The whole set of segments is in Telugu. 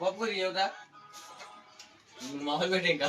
పప్పు యోగా మొహల్ పెట్టి ఇంకా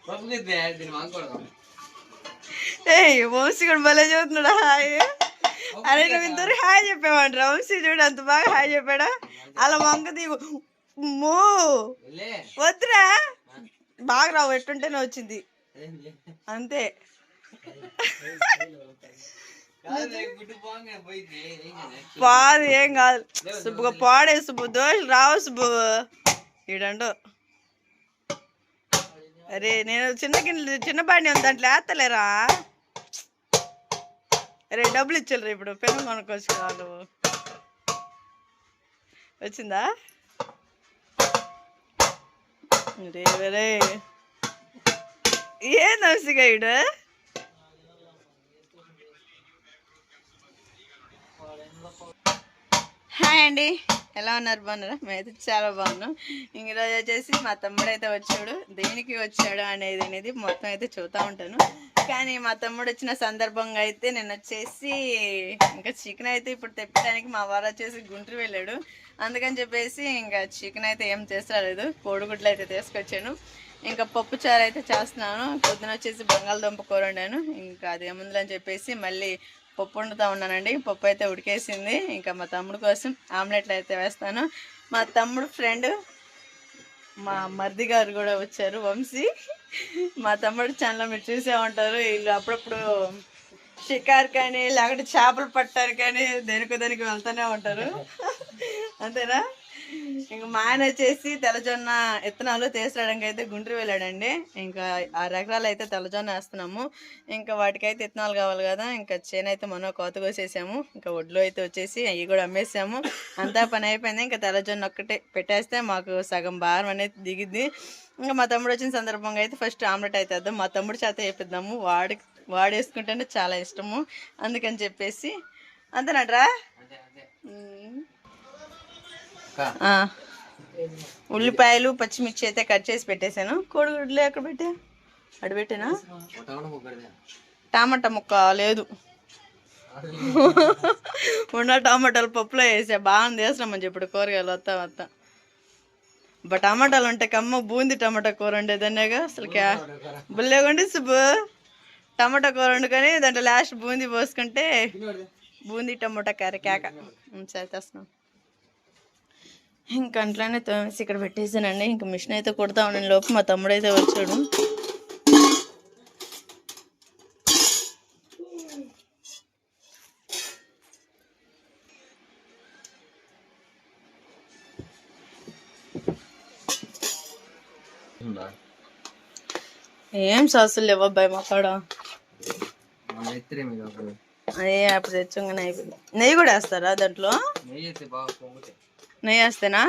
పప్పు దీన్ని మానుకోవడం. వంశీ కూడా భలే చదువుతున్నాడా హాయ్. అరే నువ్వు ఇంతవరకు హాయ్ చెప్పావంటరా వంశీ చూడు అంత బాగా హాయ్ చెప్పాడా. అలా వంక దిగు మో వద్దురా బాగా రావు ఎట్టుంటేనే వచ్చింది అంతే. పాదు ఏం కాదు సుబ్బుగా పాడే సుబ్బు దోశలు రావు సుబ్బు ఈడండు. అరే నేను చిన్న గిన్నెలు చిన్న బాండి ఉంది దాంట్లో వేస్తలేరా. అరే డబ్బులు ఇచ్చారు ఇప్పుడు పెను కొనుక్కొచ్చు వాళ్ళు. వచ్చిందా రే రే ఏం నర్సిగా ఇడు. హాయ్ అండి, ఎలా ఉన్నారు? బాగున్నారా? మేమైతే చాలా బాగున్నాం. ఈరోజు వచ్చేసి మా తమ్ముడు అయితే వచ్చాడు. దేనికి వచ్చాడు అనేది మొత్తం అయితే చూస్తూ ఉంటాను. కానీ మా తమ్ముడు వచ్చిన సందర్భంగా అయితే నేను వచ్చేసి ఇంకా చికెన్ అయితే ఇప్పుడు తెప్పడానికి మా వారు వచ్చేసి గుంటూరు వెళ్ళాడు. అందుకని చెప్పేసి ఇంకా చికెన్ అయితే ఏం చేస్తలేదు, కోడిగుడ్లు అయితే తీసుకొచ్చాను. ఇంకా పప్పు చారు అయితే చేస్తున్నాను. పొద్దున వచ్చేసి బంగాళదుంప కూర వండాను. ఇంకా అదేముందని చెప్పేసి మళ్ళీ పప్పు వండుతూ ఉన్నానండి. పప్పు అయితే ఉడికేసింది. ఇంకా మా తమ్ముడు కోసం ఆమ్లెట్లు అయితే వేస్తాను. మా తమ్ముడు ఫ్రెండ్ మా మర్ది గారు కూడా వచ్చారు, వంశీ. మా తమ్ముడు ఛానల్ మీరు చూసే ఉంటారు. వీళ్ళు అప్పుడప్పుడు షికార్ కానీ లేకపోతే చేపలు పట్టారు కానీ దేనికి వెళ్తూనే ఉంటారు. అంతేనా? ఇంకా మా ఆయన వచ్చేసి తెల్లజొన్న విత్తనాలు తీసడానికి అయితే గుంటూరు వెళ్ళాడండి. ఇంకా 6 ఎకరాలు అయితే తెల్లజొన్న వేస్తున్నాము. ఇంకా వాటికైతే విత్తనాలు కావాలి కదా. ఇంకా చేను అయితే మనం కోత కోసేసాము. ఇంకా ఒడ్లు అయితే వచ్చేసి అవి కూడా అమ్మేసాము. అంతా పని అయిపోయింది. ఇంకా తెల్లజొన్న ఒక్కటే పెట్టేస్తే మాకు సగం భారం అనేది దిగిద్ది. ఇంకా మా తమ్ముడు వచ్చిన సందర్భంగా అయితే ఫస్ట్ ఆమ్లెట్ అయితే వేద్దాం. మా తమ్ముడు చేత వేపిద్దాము. వాడేసుకుంటేనే చాలా ఇష్టము, అందుకని చెప్పేసి. అంతేనట్రా? ఉల్లిపాయలు పచ్చిమిర్చి అయితే కట్ చేసి పెట్టేశాను. కోడిగుడ్లు ఎక్కడ పెట్టా? అటు పెట్టానా? టమాటా ముక్క లేదు, ఉన్న టమాటాలు పప్పులో వేసా. బాగుంది, వేసినామని చెప్పాడు కూరగాయలు వస్తా. టమాటాలు ఉంటే కమ్మ బూంది టమాటా కూర వండేదన్నేగా అసలు బుల్లేగండి సుబ్బు. టమాటా కూర వండుకొని దాంట్లో లాస్ట్ బూందీ పోసుకుంటే బూందీ టమాటా కర్రీ కేక. సరే తెస్తున్నాం. ఇంకా అంట్లోనే తోమేసి ఇక్కడ పెట్టేసానండి. ఇంకా మిషన్ అయితే కుడతా ఉన్నాను. లోపు మా తమ్ముడు అయితే వచ్చాడు. ఏం సాసులు లేవు అబ్బాయి మా కాడ. అదే అప్పుడు తెచ్చగానే అయిపోయింది. నెయ్యి కూడా వేస్తారా దాంట్లో? నెయ్యి వేస్తేనా?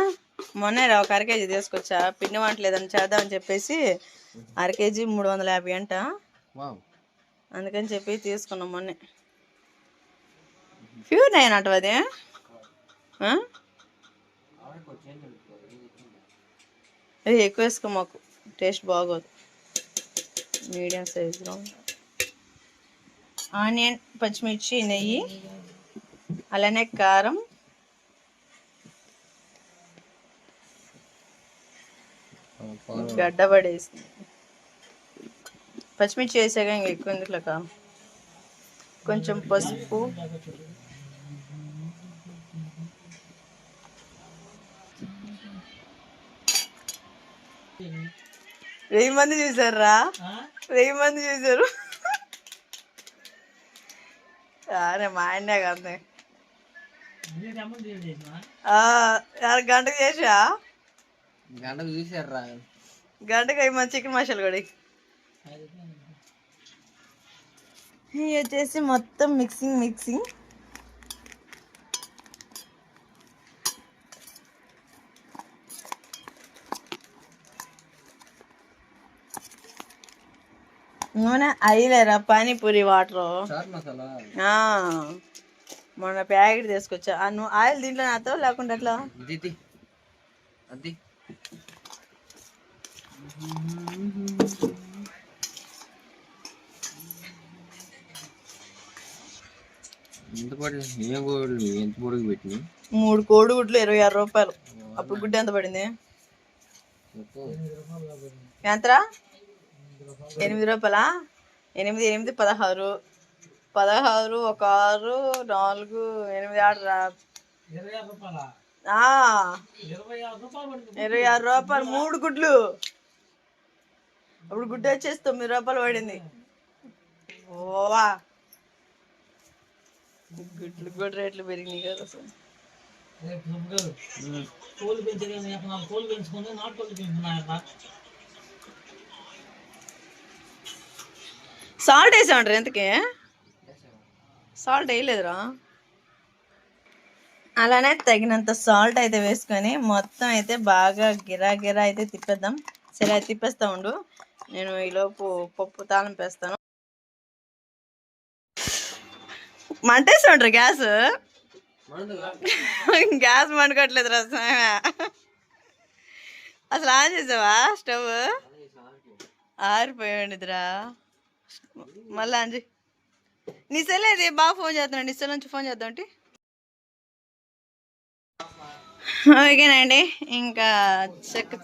మొన్నే ఒక 1/2 కేజీ తీసుకొచ్చా. పిండి వంటలు ఏదైనా చేద్దామని చెప్పేసి 1/2 కేజీ 350 అంట. అందుకని చెప్పి తీసుకున్నాం మొన్నే. ప్యూర్ అయినట్టు అది. అది ఎక్కువ వేసుకో, మాకు టేస్ట్ బాగోదు. మీడియం సైజులో ఆనియన్, పచ్చిమిర్చి, నెయ్యి, అలానే కారం, గడ్డ పడేసి పచ్చిమిర్చి వేసాక ఇంక ఎక్కువ ఎందుకులేక కొంచెం పసుపు, వెయ్యి మంది చూసారా? 1000 మంది చూసారు. అరే మా ఆయనే కదా. గంటకు చేసా, గంటకు చూసారా? గంటకు 5 మంది చికెన్ మసాలా కూడా. ఇవి వచ్చేసి మొత్తం మిక్సింగ్. నూనె అయ్యలేరా? పానీపూరి వాటరు మొన్న ప్యాకెట్ తీసుకొచ్చా. ఆయిల్ దీంట్లో నాతో లేకుండా అట్లా ఎంత 3 కోడిగుడ్లు 26 రూపాయలు. అప్పుడు గుడ్డ ఎంత పడింది? ఎంతరా? 8 రూపాయలా? 8, 8, 16, 16, 1, 6, 4, 8, 6 26 రూపాయలు 3 గుడ్లు. అప్పుడు గుడ్డ వచ్చేసి 9 రూపాయలు పడింది. ఓవా గుడ్లు కూడా రేట్లు పెరిగినాయి కదా అసలు. సాల్ట్ వేసామంటారు ఎంతకి? సాల్ట్ వేయలేదురా. అలానే తగినంత సాల్ట్ అయితే వేసుకొని మొత్తం అయితే బాగా గిరా గిరా అయితే తిప్పేద్దాం. సరే అయితే తిప్పేస్తా ఉండు, నేను ఈలోపు పప్పు తాళం వేస్తాను. మంటేసి ఉంటారు గ్యాస్. గ్యాస్ మండుకోవట్లేదు రసం. అసలు ఆన్ చేసావా స్టవ్? ఆరిపోయాడిదిరా. మళ్ళీ ఆన్ చేయి. నీ సెల్ అది బాగా ఫోన్ చేస్తున్నాడు. నీ సెల్ నుంచి ఫోన్ చేద్దాం. ఓకేనండి, ఇంకా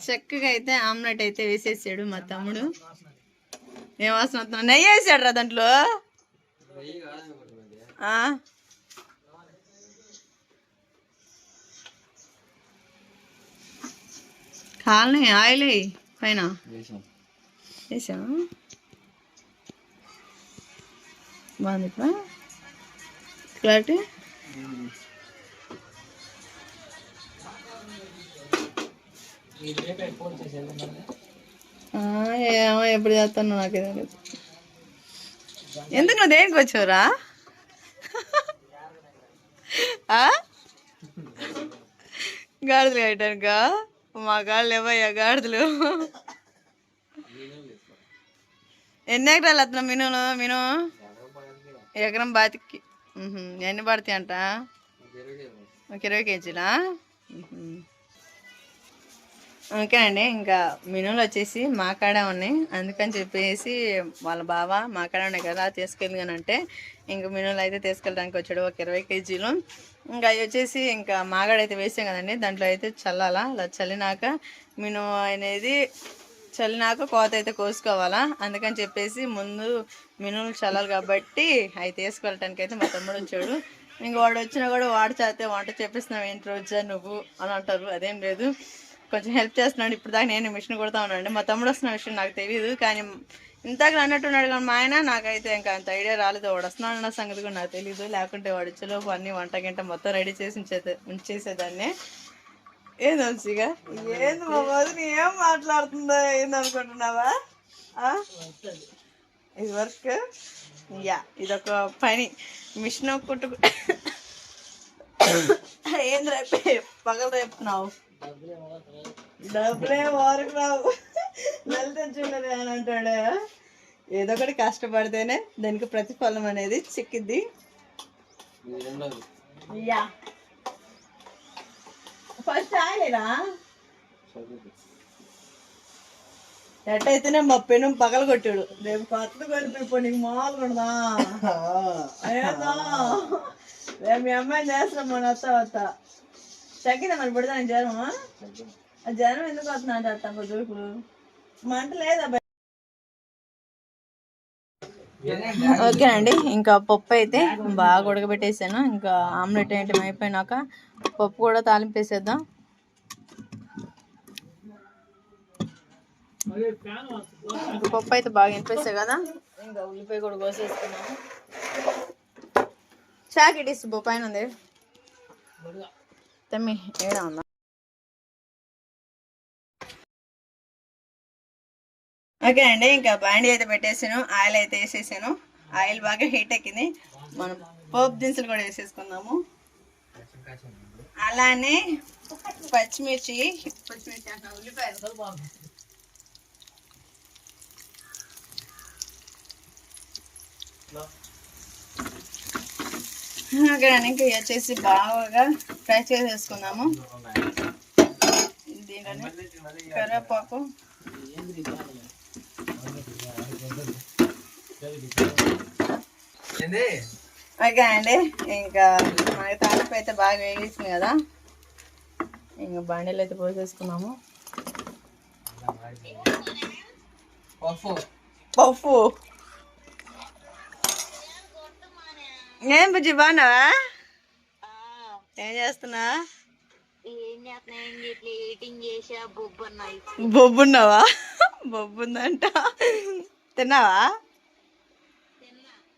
చక్కగా అయితే ఆమ్లెట్ అయితే వేసేసాడు మా తమ్ముడు. ఏం వాసన వస్తున్నా? నెయ్యి వేసాడు రా దాంట్లో. కాలని ఆయిల్ పైన వేసా. బాగుంది క్లారిటీ. ఏమో ఎప్పుడు చేస్తాను నాకు తెలియదు. ఎందుకు నువ్వు దేనికి వచ్చావురా? గాడిదలు కట్టడానికా? మా గాళ్ళు ఏవయ్యా గాడిదలు. ఎన్ని ఎకరాలు వస్తున్నావు మీను? ఎకరం బాతికి ఎన్ని పడతాయి అంట? ఒక 20 కేజీలా? ఓకేనండి, ఇంకా మినులు వచ్చేసి మా కాడ ఉన్నాయి. అందుకని చెప్పేసి వాళ్ళ బావ మా కాడ ఉన్నాయి కదా తీసుకెళ్ళి అంటే ఇంకా మినులు అయితే తీసుకెళ్ళడానికి వచ్చాడు. ఒక 20 కేజీలు. ఇంకా అవి వచ్చేసి ఇంకా మాగాడ అయితే వేసాం కదండి, దాంట్లో అయితే చల్లాలా. అలా చల్లినాక మిను అనేది చల్లినాక కోత అయితే కోసుకోవాలా. అందుకని చెప్పేసి ముందు మినులు చల్లాలి కాబట్టి అవి తీసుకెళ్ళటానికి అయితే మా తమ్ముడు వచ్చాడు. ఇంక వాడు వచ్చినా కూడా వాడు చేస్తే వంట చేపిస్తున్నావు ఏంటి రోజా నువ్వు అని అంటారు. అదేం లేదు, కొంచెం హెల్ప్ చేస్తున్నాడు. ఇప్పుడు దాకా నేను మిషన్ కొడతా ఉన్నాను. మా తమ్ముడు వస్తున్న విషయం నాకు తెలియదు, కానీ ఇంతకు అన్నట్టున్నాడు. కానీ మా ఆయన నాకైతే ఇంకా అంత ఐడియా రాలేదు. వాడు వస్తున్నాడు అన్న సంగతి కూడా నాకు తెలియదు. లేకుంటే వాడు ఇచ్చేలోపు అన్ని వంట గంట మొత్తం రెడీ చేసి ఉంచేసేదాన్ని. ఏంది వంశీగా? ఏంది మా వదిన ఏం మాట్లాడుతుందో ఏంది అనుకుంటున్నావా? ఇది వర్క్, ఇదొక పని. మిషన్ కుట్టుకు ఏంది రేపు పగలు రేపుతున్నావు? డబ్బులే వరకు రావు, నెల తెచ్చున్నది అని అంటాడు. ఏదో ఒకటి కష్టపడితేనే దానికి ప్రతిఫలం అనేది చిక్కిద్ది. ఫస్ట్ ఆయలేనా ఎట్టయితేనే మా పెను పగల కొట్టాడు. రేపు కొత్త కొలిపో నీకు మామూలుగా ఉండదా? అయ్యేదా రేపు మీ అమ్మాయిని చేస్తాం మన వస్తా తగ్గిందా మరి పడతాను జ్వరం? ఆ జ్వరం ఎందుకు వస్తున్నా అంటే అట్ట ఇప్పుడు మంట లేదా? ఓకేనండి, ఇంకా పప్పు అయితే బాగా ఉడకబెట్టేసాను. ఇంకా ఆమ్లెట్ ఏంటి అయిపోయినాక పప్పు కూడా తాలింపేసేద్దాం. పప్పు అయితే బాగా వినిపిస్తాయి కదా. ఇంకా ఉల్లిపాయ కూడా కోసేసుకున్నాము. చాకెట్ ఇస్తు పైన ఉంది తమ్మి ఏడా ఉందా? ఓకే అండి, ఇంకా బాండీ అయితే పెట్టేసాను. ఆయిల్ అయితే వేసేసాను. ఆయిల్ బాగా హీట్ ఎక్కింది. మనం పోపు దినుసులు కూడా వేసేసుకుందాము. అలానే పచ్చిమిర్చి అంటున్నా, ఉల్లిపాయలు. ఓకే అండి, ఇంకా వచ్చేసి బాగా ఫ్రై చేసేసుకుందాము. దీంట్లోనే కరివేపాకు, ఓకే అండి, ఇంకా మనకి తాలింపు అయితే బాగా వేగించింది కదా. ఇంకా బండిలు అయితే పోసేసుకున్నాము. పప్పు ఏం బుజ్జి బాగున్నావా? ఏం చేస్తున్నా? బొబ్బున్నావా? బొబ్బుందంట. తిన్నావా?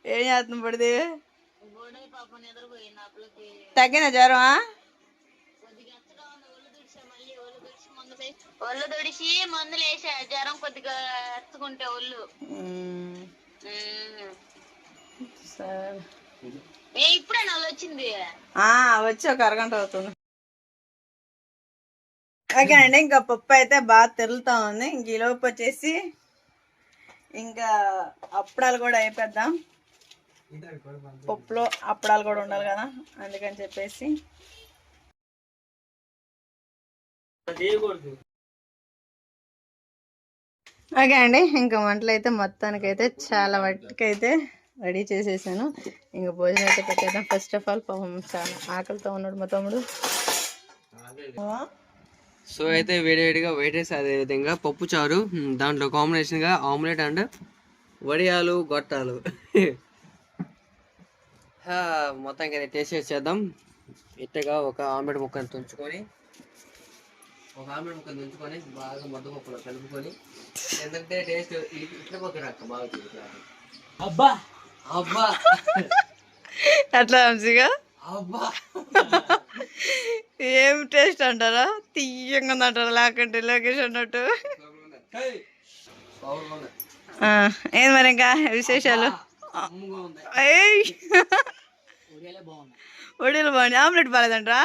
ఏం చేస్తున్నా పడిది? తగ్గిన జ్వరమా? ఒళ్ళు తుడిచి మందులు వేసా, జ్వరం కొద్దిగా ఎత్తుకుంటే ఒళ్ళు. సరే ఇప్పుడే వాళ్ళు వచ్చింది. వచ్చి ఒక అరగంట అవుతుంది. ఓకే అండి, ఇంకా పప్పు అయితే బాగా తెరులుతా ఉంది. ఇంక ఈ లోపు వచ్చేసి ఇంకా అప్పడాలు కూడా అయిపోద్దాం. పప్పులో అప్పడాలు కూడా ఉండాలి కదా, అందుకని చెప్పేసి ఓకే అండి. ఇంకా వంటలు అయితే మొత్తానికైతే చాలా వాటికైతే రెడీ చేసేసాను. ఇంకా భోజనం అయితే పెట్టేద్దాం. ఫస్ట్ ఆఫ్ ఆల్ పాపం చాలా ఆకలితో ఉన్నాడు మా తమ్ముడు. సో అయితే వేడివేడిగా వైట్ రైస్, అదే విధంగా పప్పు చారు, దాంట్లో కాంబినేషన్గా ఆమ్లెట్ అండ్ వడియాలు గొట్టాలు. మొత్తానికి అయితే టేస్ట్ చేసేద్దాం. ఇట్టగా ఒక ఆమ్లెట్ ముక్కను తుంచుకొని బాగా ముద్దపప్పులో కలుపుకొని, ఎందుకంటే టేస్ట్ ఇట్లా పక్కన బాగా అబ్బా అబ్బా అట్లా మంచిగా అబ్బా ఏం టేస్ట్ అంటారా? తీయంగా అంటారా? లేకుంటే లోకేష్ అన్నట్టు. ఏం మరి ఇంకా విశేషాలు? వడియాలు బాగుంది. ఆమ్లెట్ బాగాలేదంటరా?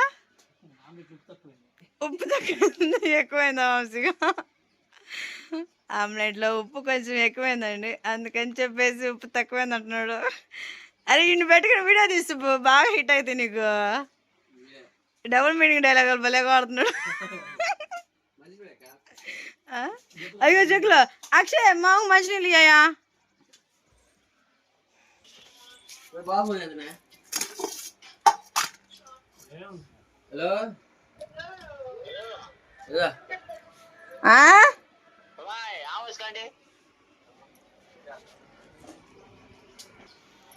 ఉప్పు తక్కువ ఎక్కువైందా వంశీగా? ఆమ్లెట్లో ఉప్పు కొంచెం ఎక్కువైందండి, అందుకని చెప్పేసి ఉప్పు తక్కువైంది అంటున్నాడు. అరే ఇన్ని పెట్టుకుని వీడియో తీసు, బాగా హిట్ అయితే నీకు. డబుల్ మీనింగ్ డైలాగులు భలేగా వాడుతున్నాడు. అయ్యో చెక్కులు అక్షయ్ మాకు మంచినీళ్ళు ఇయ్యాయా? హలో,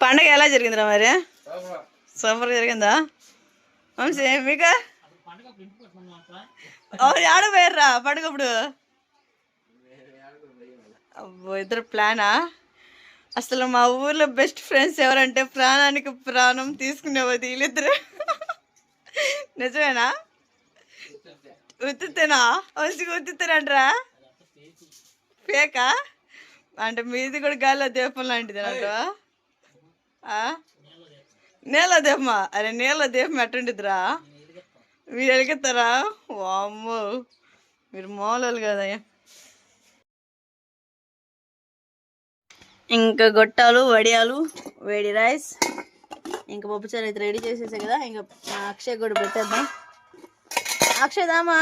పండగ ఎలా జరిగిందిరా మరి? సూపర్ జరిగిందా వంశీ? మీకు ఆడ పోయారా పండుగప్పుడు? అబ్బో, ఇద్దరు ప్లానా? అసలు మా ఊర్లో బెస్ట్ ఫ్రెండ్స్ ఎవరంటే ప్రాణానికి ప్రాణం తీసుకునేవాది వీళ్ళిద్దరు. నిజమేనా? ఉత్తుతేనా వంశీగా? ఉత్తుతారంటరా? ఫేకా అంటే మీది కూడా గాలిలో దీపం లాంటిది అంటా? నీళ్ళ దీపమా? అరే నీళ్ళ దీపం ఎట్టుండిద్దిరా? మీరు వెలిగిస్తారా? వామ్మో, మీరు మామూలు కదా. ఇంకా గొట్టాలు, వడియాలు, వేడి రైస్, ఇంకా పప్పుచారు అయితే రెడీ చేసేసాయి కదా. ఇంకా అక్షయ్ కూడా పెట్టేద్దాం. అక్షయ్ దామా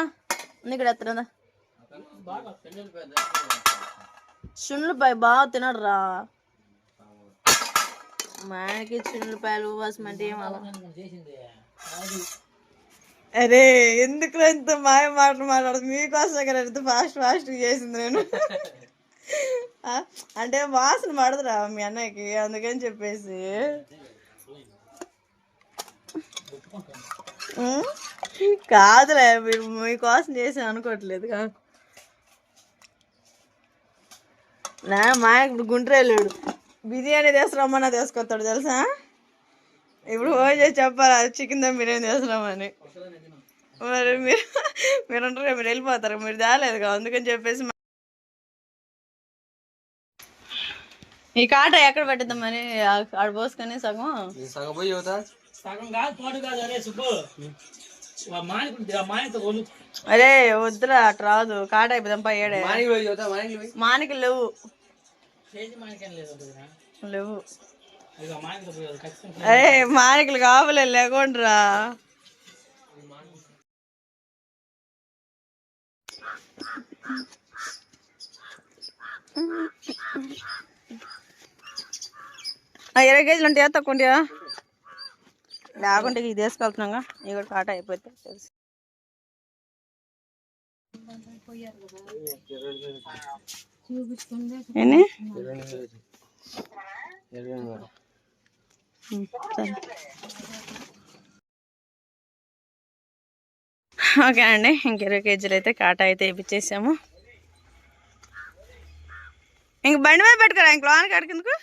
ఇక్కడ ఎత్తదా? చున్నులపాయ బాగా తినడు రా. మా ఆయనకి చున్నులపాయలు వాసమంటే ఏం అలా. అరే ఎందుకు ఇంత మాయ మాటలు మాట్లాడదు? మీకోసం కదా ఎంత ఫాస్ట్ చేసింది నేను. అంటే వాసన పడదురా మీ అన్నయ్యకి, అందుకని చెప్పేసి. కాదులే, మీరు మీకోసం చేసి అనుకోవట్లేదు. మా ఆయన ఇప్పుడు గుంటూరు వెళ్ళాడు, బిర్యానీ తీసుకురమ్మన్నా తీసుకొస్తాడు తెలుసా. ఇప్పుడు ఫోన్ చేసి చెప్పాలి చికెన్ దమ్ బిర్యానీ తీసుకురామని. మరి మీరు ఉంటారు, మీరు వెళ్ళిపోతారు, మీరు తేలేదుగా, అందుకని చెప్పేసి. ఈ కాట ఎక్కడ పెట్టిద్దాం మరి? ఆడ పోసుకొని సగం పోయి అరే వద్దురా, అటు రాదు. కాట అయిపోదాం పై ఏడే. మానికి లేవు లేవు. అరే మానికలు కావాలే లేకుండా. ఇరవై కేజీలు ఉంటాయా? తక్కువ ఉంటాయా? లేకుంటే ఇది వేసుకెళ్తున్నాగా, ఇవి కూడా కాట అయిపోతే తెలుసు. ఏంటి? ఓకే అండి, ఇంక 20 కేజీలు అయితే కాటా అయితే వేయించేసాము. ఇంక బండి మీద పెట్టుకోరా, ఇంక లోన కడికేందుకు.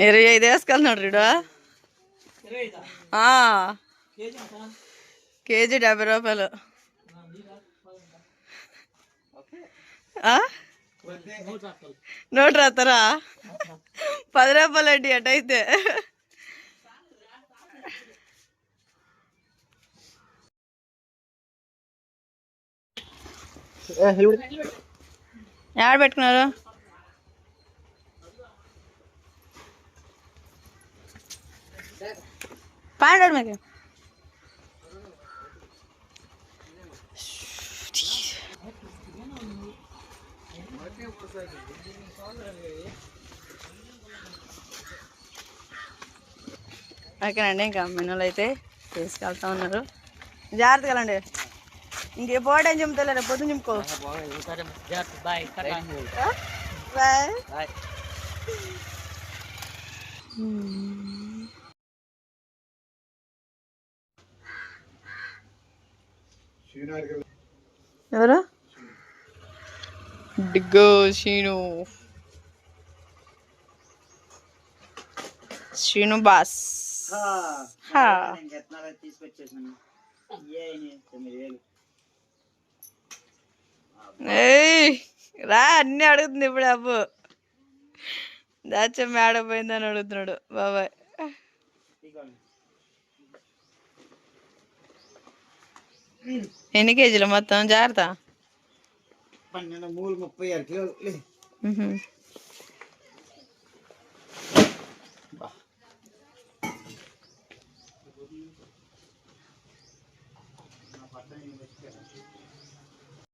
ఇరవై 25 వేసుకెళ్తున్నాడు రీడు. కేజీ 70 రూపాయలు. నోటు రాస్తారా? 10 రూపాయలు అండి అటైతే. ఎక్కడ పెట్టుకున్నారు? పాండాడు మీకు. ఓకేనండి, ఇంకా మెనూలు అయితే తీసుకెళ్తా ఉన్నారు. జాగ్రత్తగా వెళ్ళండి. ఇంకే పోటీ అని చెప్తలేరు, పొద్దున్న చెప్పుకో. బాయ్. ఎవరు? డిగ్గో శ్రీను బాస్. రా, అన్నీ అడుగుతుంది ఇప్పుడు. అబ్బు దాచ మేడ పోయిందని అడుగుతున్నాడు బాబాయ్. ఎన్ని కేజీలు మొత్తం? జాగ్రత్త. 36 కిలోలు.